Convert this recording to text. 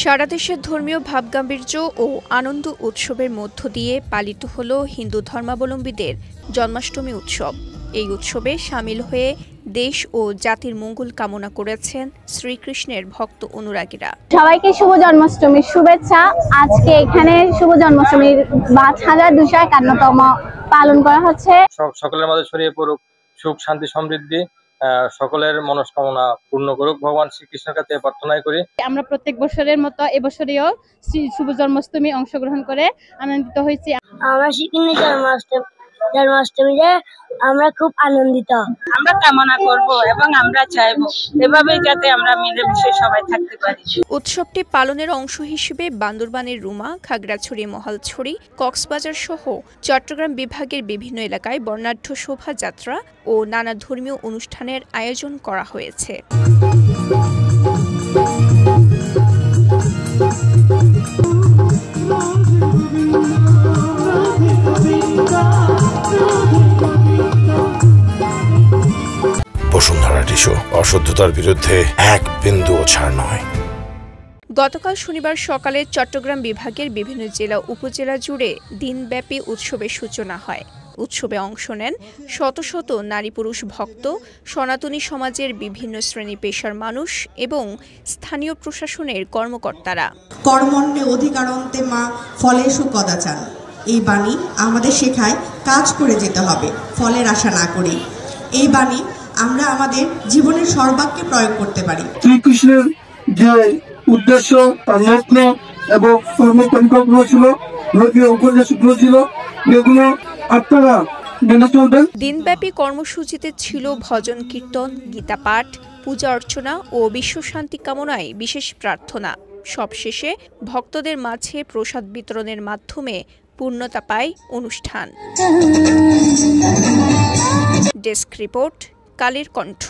সারা দেশের ধর্মীয় ভাবগাম্ভীর্য ও আনন্দ উৎসবের মধ্য দিয়ে পালিত হলো হিন্দু ধর্মাবলম্বীদের জন্মাষ্টমী উৎসব। এই উৎসবে সামিল হয়ে দেশ ও জাতির মঙ্গল কামনা করেছেন শ্রীকৃষ্ণের ভক্ত অনুরাগীরা। সবাইকে শুভ জন্মাষ্টমীর শুভেচ্ছা। আজকে এখানে শুভ জন্মাষ্টমীর 5251তম পালন করা হচ্ছে। সকলের মাঝে ছড়িয়ে পড়ুক সুখ, শান্তি, সমৃদ্ধি, সকলের মনস্কামনা পূর্ণ করুক ভগবান শ্রীকৃষ্ণের কাছে প্রার্থনাই করি। আমরা প্রত্যেক বছরের মতো এবছরেও শুভ জন্মাষ্টমী অংশগ্রহণ করে আনন্দিত হয়েছি। আমরা শ্রীকৃষ্ণের জন্মাষ্টমীতে আমরা খুব আনন্দিত। আমরা কামনা করব এবং আমরা চাইবো এভাবে যাতে আমরা মিলেমিশে সবাই থাকতে পারি। উৎসবটি পালনের অংশ হিসেবে বান্দরবানের রুমা, খাগড়াছড়ি, মহালছড়ি, কক্সবাজার সহ চট্টগ্রাম বিভাগের বিভিন্ন এলাকায় বর্ণাঢ্য শোভাযাত্রা ও নানা ধর্মীয় অনুষ্ঠানের আয়োজন করা হয়েছে। বসুন্ধরা টিস্যু, অশুদ্ধতার বিরুদ্ধে এক বিন্দুও ছাড় নয়। গতকাল শনিবার সকালে চট্টগ্রাম বিভাগের বিভিন্ন জেলা উপজেলা জুড়ে দিনব্যাপী উৎসবের সূচনা হয়। উৎসবে অংশ নেন শত শত নারী পুরুষ ভক্ত, সনাতনী সমাজের বিভিন্ন শ্রেণী পেশার মানুষ এবং স্থানীয় প্রশাসনের কর্মকর্তারা। কর্মণ্যে অধিকারন্তে মা ফলেষু কদাচান, এই বাণী আমাদের শেখায় কাজ করে যেতে হবে, ফলের আশা না করি। এই বাণী আমরা আমাদের জীবনের সর্বাগ্রে প্রয়োগ করতে পারি। শ্রীকৃষ্ণের যে উদ্দেশ্য, তার লক্ষ্য এবং কর্মপরিকল্পনা ছিল, উপদেশগুলো ছিল, এগুলো আপনারা মেনে চলবেন। দিনব্যাপী কর্মসূচিতে ছিল ভজন কীর্তন, গীতা পাঠ, পূজা অর্চনা ও বিশ্ব শান্তি কামনায় বিশেষ প্রার্থনা। সবশেষে ভক্তদের মাঝে প্রসাদ বিতরণের মাধ্যমে পূর্ণতা পায় অনুষ্ঠান। Desk report, Kaler Kantho.